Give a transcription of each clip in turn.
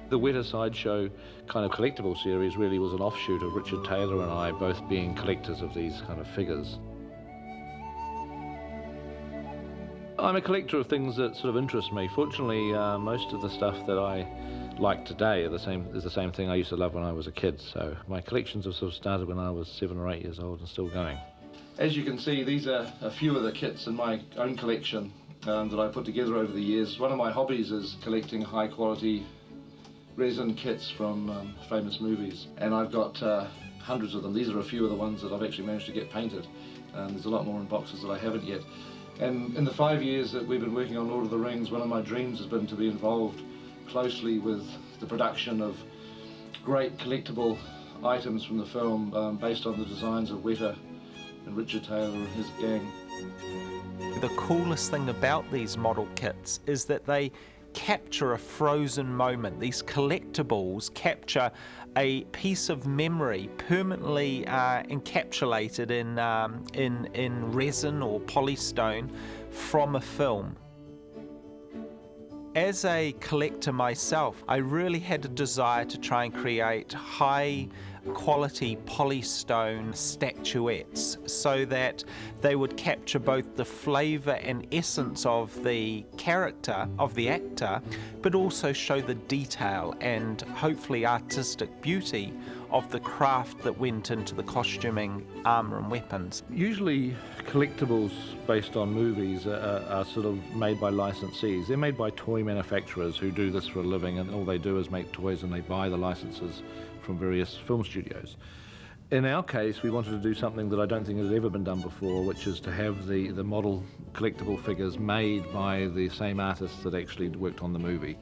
The Weta Sideshow kind of collectible series really was an offshoot of Richard Taylor and I both being collectors of these kind of figures. I'm a collector of things that sort of interest me. Fortunately, most of the stuff that I like today is the same thing I used to love when I was a kid. So my collections have sort of started when I was 7 or 8 years old and still going. As you can see, these are a few of the kits in my own collection that I put together over the years. One of my hobbies is collecting high quality resin kits from famous movies, and I've got hundreds of them. These are a few of the ones that I've actually managed to get painted. There's a lot more in boxes that I haven't yet. And in the 5 years that we've been working on Lord of the Rings, one of my dreams has been to be involved closely with the production of great collectible items from the film based on the designs of Weta and Richard Taylor and his gang. The coolest thing about these model kits is that they capture a frozen moment. These collectibles capture a piece of memory permanently encapsulated in resin or polystone from a film. As a collector myself, I really had a desire to try and create high quality polystone statuettes so that they would capture both the flavour and essence of the character of the actor, but also show the detail and hopefully artistic beauty of the craft that went into the costuming, armour and weapons. Usually collectibles based on movies are sort of made by licensees. They're made by toy manufacturers who do this for a living, and all they do is make toys and they buy the licenses from various film studios. In our case, we wanted to do something that I don't think has ever been done before, which is to have the model collectible figures made by the same artists that actually worked on the movie.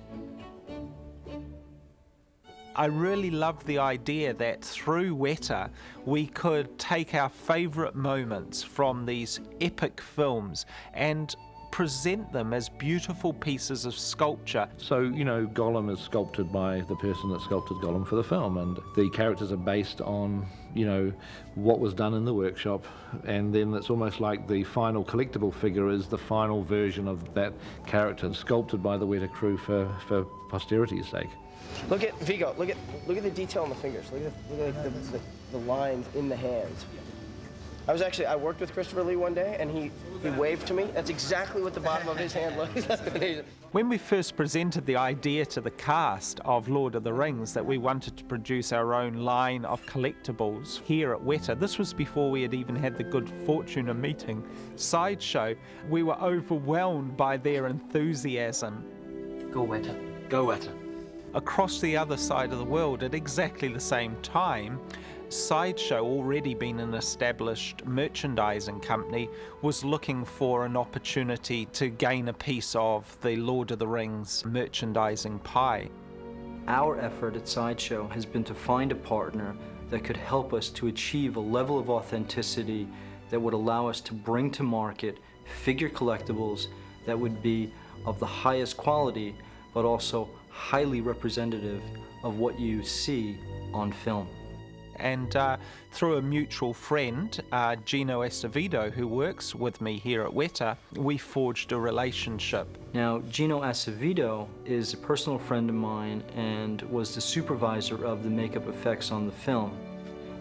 I really loved the idea that through Weta we could take our favourite moments from these epic films and present them as beautiful pieces of sculpture. So, you know, Gollum is sculpted by the person that sculpted Gollum for the film, and the characters are based on, you know, what was done in the workshop, and then it's almost like the final collectible figure is the final version of that character, sculpted by the Weta crew for posterity's sake. Look at Vigo. Look at the detail on the fingers. Look at the lines in the hands. I worked with Christopher Lee one day, and he waved to me. That's exactly what the bottom of his hand looks like. When we first presented the idea to the cast of Lord of the Rings that we wanted to produce our own line of collectibles here at Weta, this was before we had even had the good fortune of meeting Sideshow, we were overwhelmed by their enthusiasm. Go Weta. Go Weta. Across the other side of the world at exactly the same time, Sideshow, already being an established merchandising company, was looking for an opportunity to gain a piece of the Lord of the Rings merchandising pie. Our effort at Sideshow has been to find a partner that could help us to achieve a level of authenticity that would allow us to bring to market figure collectibles that would be of the highest quality, but also highly representative of what you see on film. And through a mutual friend, Gino Acevedo, who works with me here at Weta, we forged a relationship. Now, Gino Acevedo is a personal friend of mine and was the supervisor of the makeup effects on the film.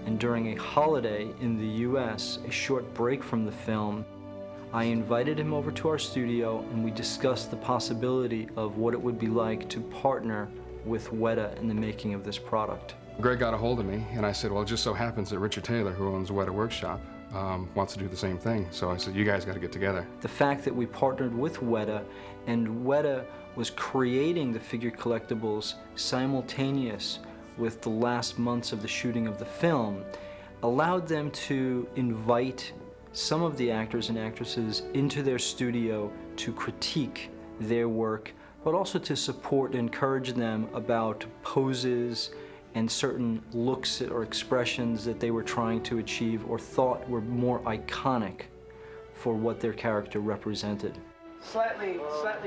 And during a holiday in the US, a short break from the film, I invited him over to our studio and we discussed the possibility of what it would be like to partner with Weta in the making of this product. Greg got a hold of me and I said, well, it just so happens that Richard Taylor, who owns Weta Workshop, wants to do the same thing. So I said, you guys got to get together. The fact that we partnered with Weta and Weta was creating the figure collectibles simultaneous with the last months of the shooting of the film allowed them to invite some of the actors and actresses into their studio to critique their work, but also to support and encourage them about poses and certain looks or expressions that they were trying to achieve or thought were more iconic for what their character represented. Slightly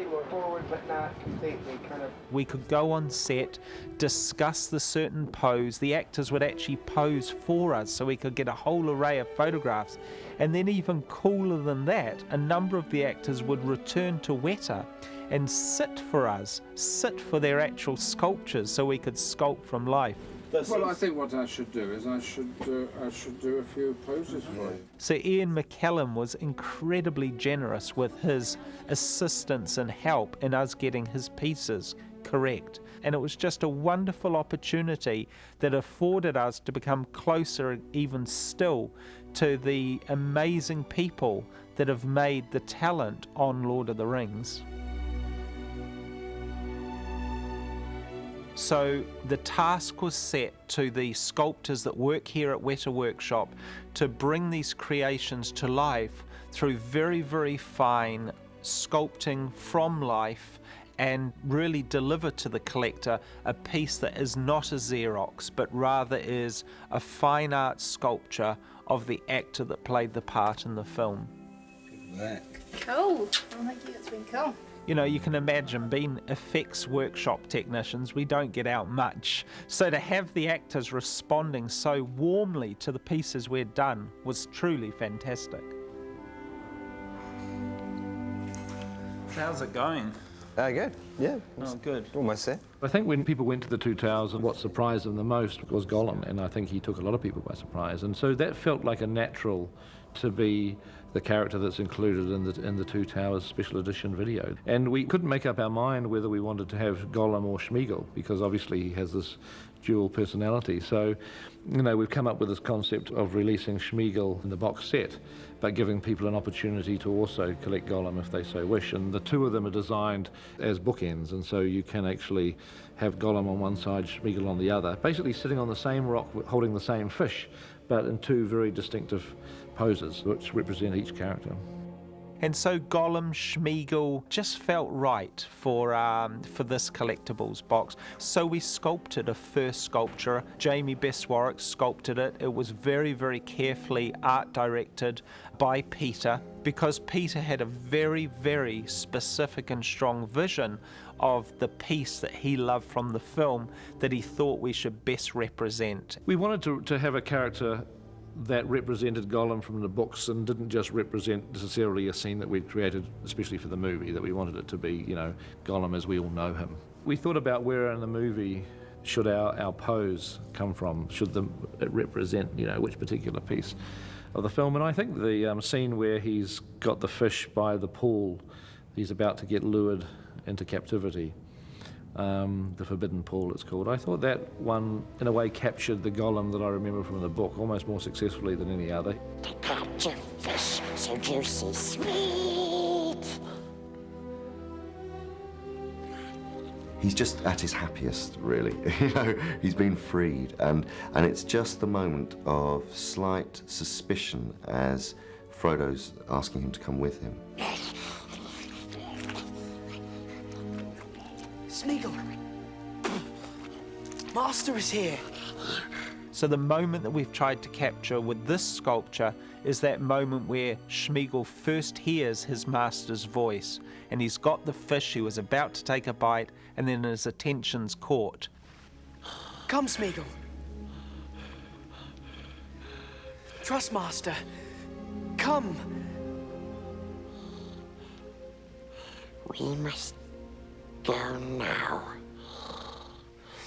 more forward, but not completely, kind of. We could go on set, discuss the certain pose, the actors would actually pose for us so we could get a whole array of photographs. And then even cooler than that, a number of the actors would return to Weta and sit for us, sit for their actual sculptures so we could sculpt from life. Well, I think what I should do is I should do a few poses for you. So Ian McKellen was incredibly generous with his assistance and help in us getting his pieces correct. And it was just a wonderful opportunity that afforded us to become closer even still to the amazing people that have made the talent on Lord of the Rings. So the task was set to the sculptors that work here at Weta Workshop to bring these creations to life through very, very fine sculpting from life and really deliver to the collector a piece that is not a Xerox, but rather is a fine art sculpture of the actor that played the part in the film. Cool. Well, thank you. It's been cool. You know, you can imagine being effects workshop technicians, we don't get out much. So to have the actors responding so warmly to the pieces we'd done was truly fantastic. How's it going? Good. Yeah. Oh, good. Almost there. I think when people went to the Two Towers, what surprised them the most was Gollum, and I think he took a lot of people by surprise. And so that felt like a natural to be the character that's included in the Two Towers special edition video. And we couldn't make up our mind whether we wanted to have Gollum or Smeagol, because obviously he has this dual personality. So, you know, we've come up with this concept of releasing Smeagol in the box set, but giving people an opportunity to also collect Gollum if they so wish. And the two of them are designed as bookends, and so you can actually have Gollum on one side, Smeagol on the other, basically sitting on the same rock holding the same fish, but in two very distinctive poses which represent each character. And so Gollum, Smeagol just felt right for this collectibles box. So we sculpted a first sculpture. Jamie Best-Warwick sculpted it. It was very, very carefully art directed by Peter, because Peter had a very, very specific and strong vision of the piece that he loved from the film that he thought we should best represent. We wanted to have a character that represented Gollum from the books and didn't just represent necessarily a scene that we'd created especially for the movie, that we wanted it to be, you know, Gollum as we all know him. We thought about where in the movie should our pose come from, should it represent, you know, which particular piece of the film. And I think the scene where he's got the fish by the pool, he's about to get lured into captivity, the Forbidden Pool it's called. I thought that one in a way captured the Gollum that I remember from the book almost more successfully than any other. To catch a fish so juicy sweet. He's just at his happiest, really. You know, he's been freed, and it's just the moment of slight suspicion as Frodo's asking him to come with him. Smeagol! Master is here! So the moment that we've tried to capture with this sculpture is that moment where Smeagol first hears his master's voice, and he's got the fish, he was about to take a bite, and then his attention's caught. Come, Smeagol! Trust Master! Come! We must go now.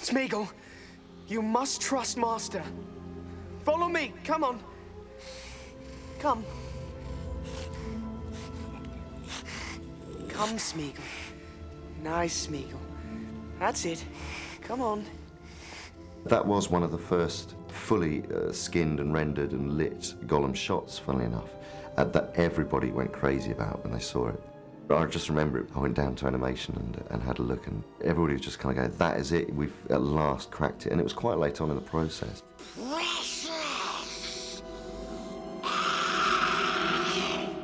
Smeagol, you must trust Master. Follow me, come on. Come. Come, Smeagol. Nice, Smeagol. That's it. Come on. That was one of the first fully skinned and rendered and lit Gollum shots, funnily enough, that everybody went crazy about when they saw it. I just remember it. I went down to animation and had a look, and everybody was just kind of going, that is it, we've at last cracked it. And it was quite late on in the process.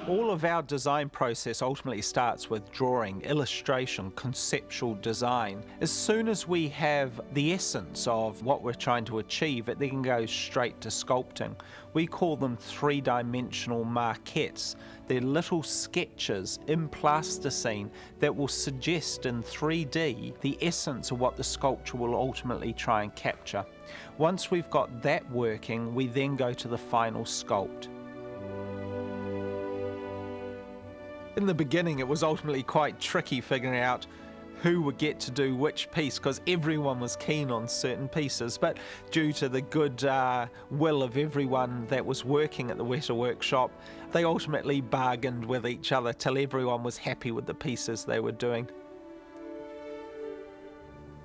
All of our design process ultimately starts with drawing, illustration, conceptual design. As soon as we have the essence of what we're trying to achieve, it then goes straight to sculpting. We call them three-dimensional maquettes. They're little sketches in plasticine that will suggest in 3D the essence of what the sculpture will ultimately try and capture. Once we've got that working, we then go to the final sculpt. In the beginning, it was ultimately quite tricky figuring out who would get to do which piece, because everyone was keen on certain pieces, but due to the good will of everyone that was working at the Weta Workshop, they ultimately bargained with each other till everyone was happy with the pieces they were doing.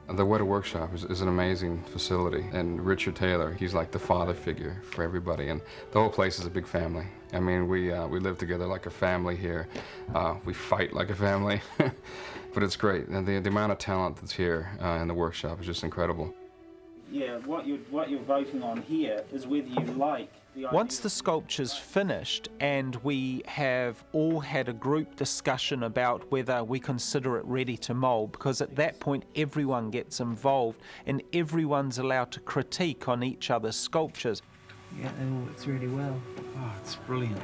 The Weta Workshop is an amazing facility, and Richard Taylor, he's like the father figure for everybody, and the whole place is a big family. I mean, we live together like a family here. We fight like a family, but it's great, and the amount of talent that's here in the workshop is just incredible. Yeah, what you're voting on here is whether you like the idea. Once the sculpture's finished and we have all had a group discussion about whether we consider it ready to mould, because at that point everyone gets involved and everyone's allowed to critique on each other's sculptures. Yeah, it all works really well. Oh, it's brilliant.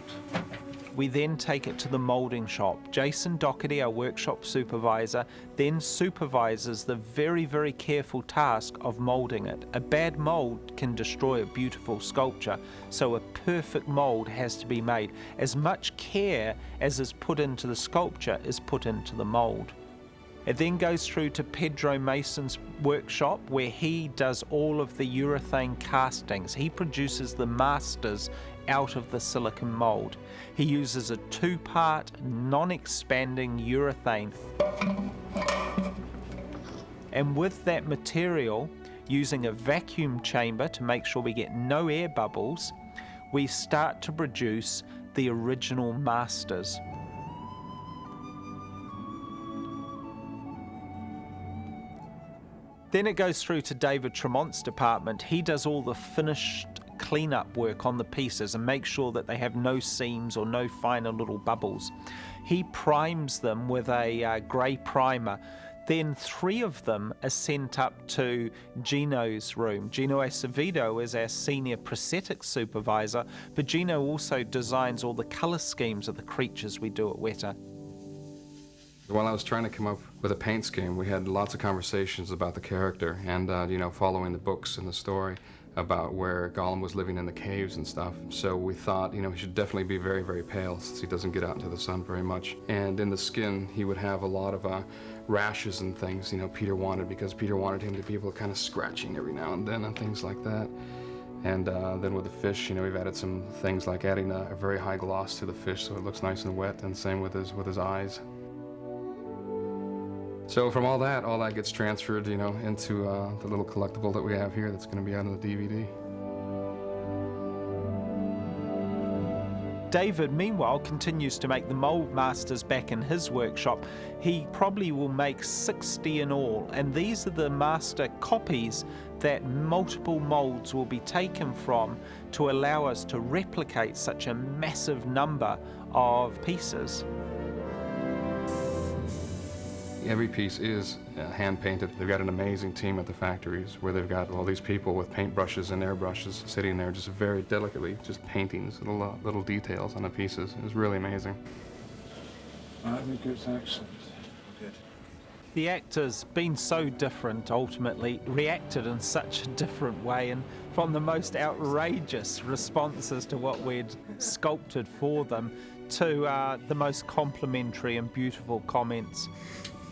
We then take it to the moulding shop. Jason Doherty, our workshop supervisor, then supervises the very, very careful task of moulding it. A bad mould can destroy a beautiful sculpture, so a perfect mould has to be made. As much care as is put into the sculpture is put into the mould. It then goes through to Pedro Mason's workshop, where he does all of the urethane castings. He produces the masters out of the silicon mold. He uses a two-part non-expanding urethane. And with that material, using a vacuum chamber to make sure we get no air bubbles, we start to produce the original masters. Then it goes through to David Tremont's department. He does all the finished cleanup work on the pieces and makes sure that they have no seams or no finer little bubbles. He primes them with a grey primer. Then 3 of them are sent up to Gino's room. Gino Acevedo is our senior prosthetic supervisor, but Gino also designs all the colour schemes of the creatures we do at Weta. While I was trying to come up with a paint scheme, we had lots of conversations about the character and, following the books and the story about where Gollum was living in the caves and stuff. So we thought, he should definitely be very, very pale since he doesn't get out into the sun very much. And in the skin, he would have a lot of rashes and things, Peter wanted, because Peter wanted him to be able to kind of scratching every now and then and things like that. And then with the fish, we've added some things like adding a very high gloss to the fish so it looks nice and wet, and same with his eyes. So from all that gets transferred, into the little collectible that we have here that's going to be out on the DVD. David, meanwhile, continues to make the mould masters back in his workshop. He probably will make 60 in all, and these are the master copies that multiple moulds will be taken from to allow us to replicate such a massive number of pieces. Every piece is hand-painted. They've got an amazing team at the factories where they've got all these people with paintbrushes and airbrushes sitting there just very delicately, just painting little details on the pieces. It was really amazing. I think it's excellent. Good. The actors, being so different, ultimately reacted in such a different way, and from the most outrageous responses to what we'd sculpted for them to the most complimentary and beautiful comments.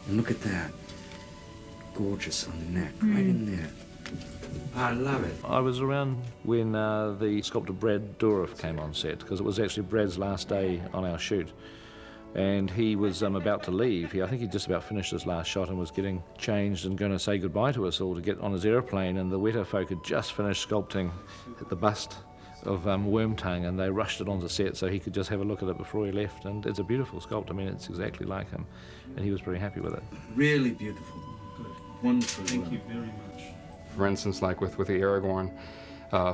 And look at that. Gorgeous on the neck, right in there. I love it. I was around when the sculptor Brad Dourif came on set, because it was actually Brad's last day on our shoot. And he was about to leave. I think he'd just about finished his last shot and was getting changed and going to say goodbye to us all to get on his aeroplane. And the Weta folk had just finished sculpting the bust of Wormtongue, and they rushed it onto set so he could just have a look at it before he left. And it's a beautiful sculpt. I mean, it's exactly like him, and he was very happy with it. Really beautiful. Good. Wonderful. Thank you very much. For instance, like with the Aragorn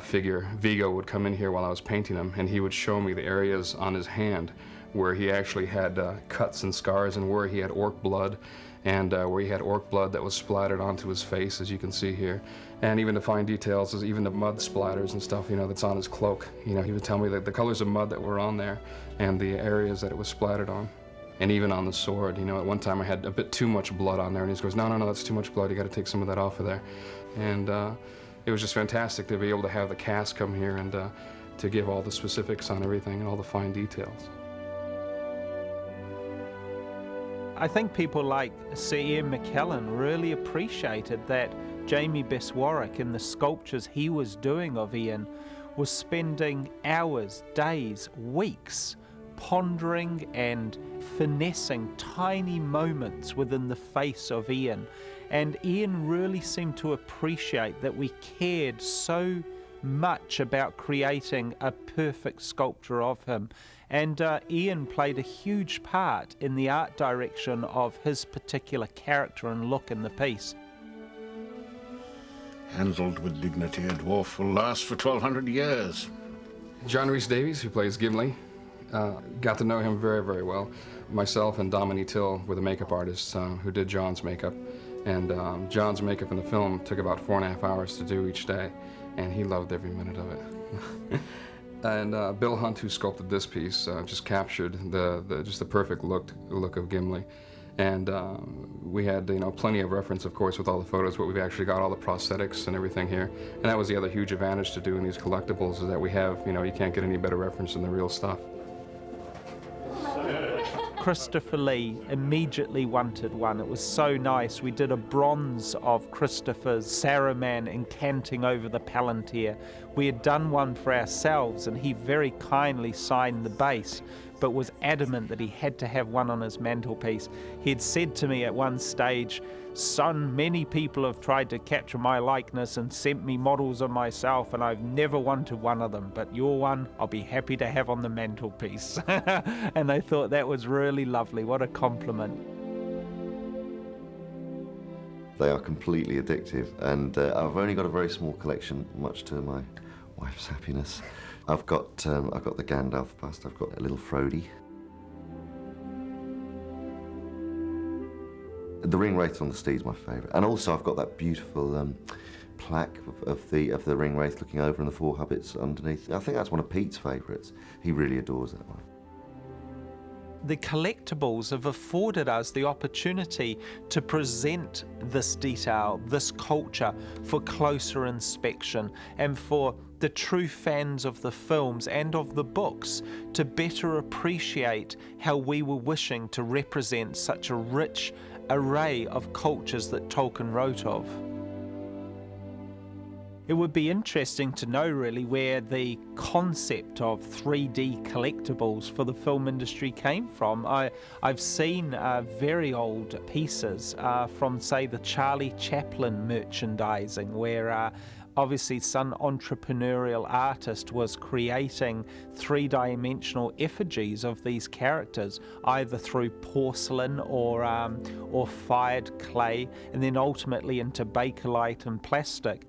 figure, Vigo would come in here while I was painting him, and he would show me the areas on his hand where he actually had cuts and scars, and where he had orc blood, and where he had orc blood that was splattered onto his face, as you can see here. And even to find details, is even the mud splatters and stuff, that's on his cloak. He would tell me that the colors of mud that were on there and the areas that it was splattered on. And even on the sword, at one time I had a bit too much blood on there, and he goes, no, that's too much blood, you gotta take some of that off of there. And it was just fantastic to be able to have the cast come here and to give all the specifics on everything and all the fine details. I think people like Sir Ian McKellen really appreciated that Jamie Beswarwick, in the sculptures he was doing of Ian, was spending hours, days, weeks pondering and finessing tiny moments within the face of Ian. And Ian really seemed to appreciate that we cared so much about creating a perfect sculpture of him. And Ian played a huge part in the art direction of his particular character and look in the piece. Handled with dignity, a dwarf will last for 1,200 years. John Rhys Davies, who plays Gimli, got to know him very, very well. Myself and Dominique Till were the makeup artists who did John's makeup. And John's makeup in the film took about 4.5 hours to do each day, and he loved every minute of it. And Bill Hunt, who sculpted this piece, just captured just the perfect look of Gimli. And we had, plenty of reference, of course, with all the photos, but we've actually got all the prosthetics and everything here. And that was the other huge advantage to doing these collectibles, is that we have, you can't get any better reference than the real stuff. Christopher Lee immediately wanted one. It was so nice. We did a bronze of Christopher's Saruman incanting over the Palantir. We had done one for ourselves, and he very kindly signed the base, but was adamant that he had to have one on his mantelpiece. He had said to me at one stage, "Son, many people have tried to capture my likeness and sent me models of myself, and I've never wanted one of them, but your one I'll be happy to have on the mantelpiece." And I thought that was really lovely. What a compliment. They are completely addictive, and I've only got a very small collection, much to my wife's happiness. I've got the Gandalf bust, I've got a little Frodo. The ring wraith on the steed's my favourite, and also I've got that beautiful plaque of the ring wraith looking over and the 4 hobbits underneath. I think that's one of Pete's favourites. He really adores that one. The collectibles have afforded us the opportunity to present this detail, this culture, for closer inspection, and for the true fans of the films and of the books to better appreciate how we were wishing to represent such a rich array of cultures that Tolkien wrote of. It would be interesting to know really where the concept of 3D collectibles for the film industry came from. I've seen very old pieces from, say, the Charlie Chaplin merchandising, where obviously some entrepreneurial artist was creating 3-dimensional effigies of these characters, either through porcelain or fired clay, and then ultimately into Bakelite and plastic.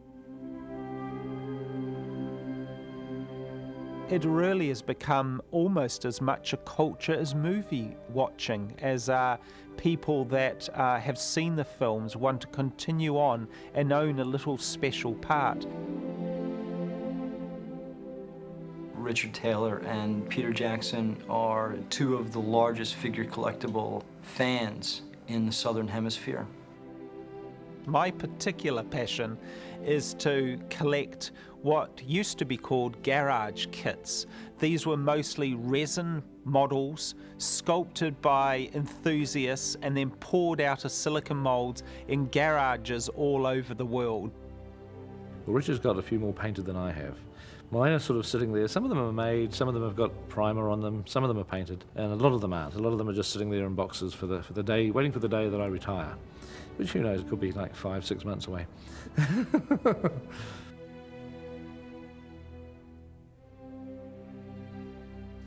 It really has become almost as much a culture as movie watching, as people that have seen the films want to continue on and own a little special part. Richard Taylor and Peter Jackson are 2 of the largest figure collectible fans in the Southern Hemisphere. My particular passion is to collect what used to be called garage kits. These were mostly resin models sculpted by enthusiasts and then poured out of silicon molds in garages all over the world. Well, Richard's got a few more painted than I have. Mine are sort of sitting there. Some of them are made, some of them have got primer on them, some of them are painted, and a lot of them aren't. A lot of them are just sitting there in boxes for the day, waiting for the day that I retire. Which, who knows, it could be like 5-6 months away.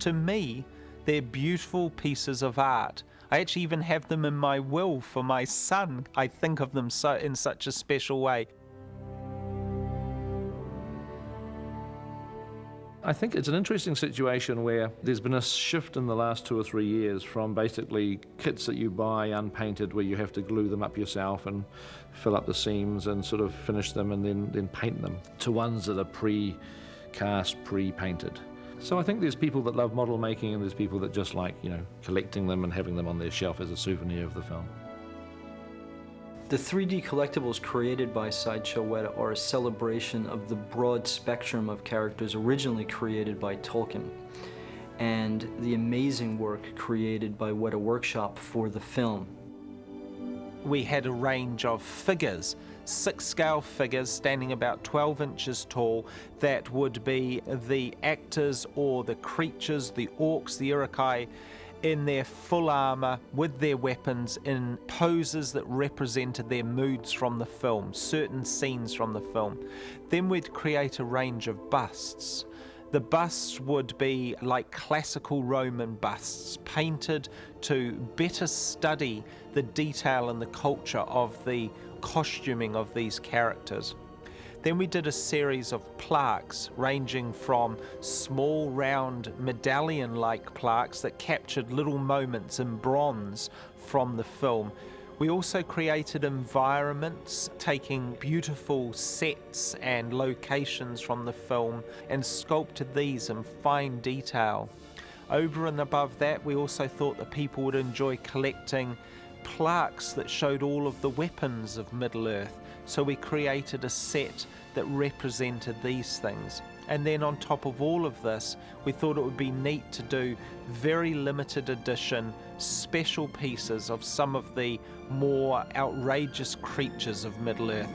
To me, they're beautiful pieces of art. I actually even have them in my will for my son. I think of them in such a special way. I think it's an interesting situation where there's been a shift in the last 2 or 3 years from basically kits that you buy unpainted, where you have to glue them up yourself and fill up the seams and sort of finish them and then paint them, to ones that are pre-cast, pre-painted. So I think there's people that love model making, and there's people that just like, collecting them and having them on their shelf as a souvenir of the film. The 3D collectibles created by Sideshow Weta are a celebration of the broad spectrum of characters originally created by Tolkien. and the amazing work created by Weta Workshop for the film. We had a range of figures, 6-scale figures standing about 12 inches tall, that would be the actors or the creatures, the orcs, the Uruk-hai, in their full armour with their weapons in poses that represented their moods from the film, certain scenes from the film. Then we'd create a range of busts. The busts would be like classical Roman busts, painted to better study the detail and the culture of the costuming of these characters. Then we did a series of plaques ranging from small round medallion-like plaques that captured little moments in bronze from the film. We also created environments, taking beautiful sets and locations from the film and sculpted these in fine detail. Over and above that, we also thought that people would enjoy collecting plaques that showed all of the weapons of Middle-earth. So we created a set that represented these things. And then on top of all of this, we thought it would be neat to do very limited edition special pieces of some of the more outrageous creatures of Middle-earth.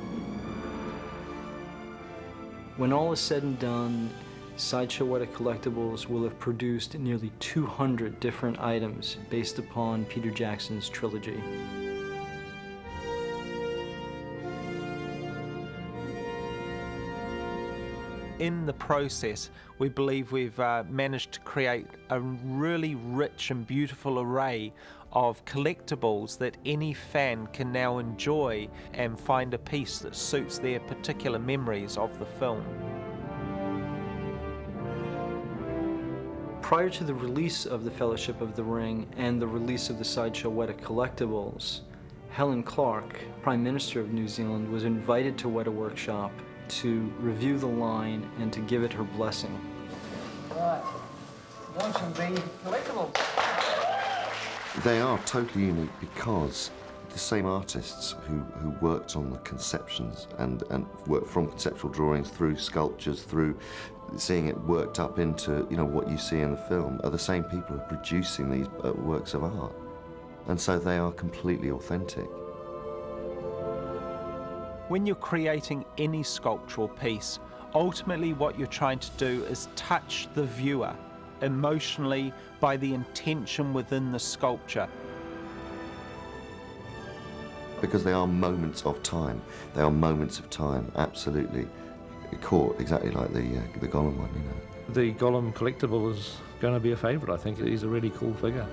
When all is said and done, Sideshow Weta Collectibles will have produced nearly 200 different items based upon Peter Jackson's trilogy. In the process, we believe we've managed to create a really rich and beautiful array of collectibles that any fan can now enjoy and find a piece that suits their particular memories of the film. Prior to the release of the Fellowship of the Ring and the release of the Sideshow Weta Collectibles, Helen Clark, Prime Minister of New Zealand, was invited to Weta Workshop to review the line and to give it her blessing. Right, launching the Collectibles. They are totally unique because the same artists who worked on the conceptions and worked from conceptual drawings through sculptures, through seeing it worked up into what you see in the film, are the same people who are producing these works of art. And so they are completely authentic. When you're creating any sculptural piece, ultimately what you're trying to do is touch the viewer emotionally by the intention within the sculpture. Because they are moments of time. They are moments of time, absolutely caught, exactly like the Gollum one, The Gollum collectible is going to be a favourite, I think. He's a really cool figure.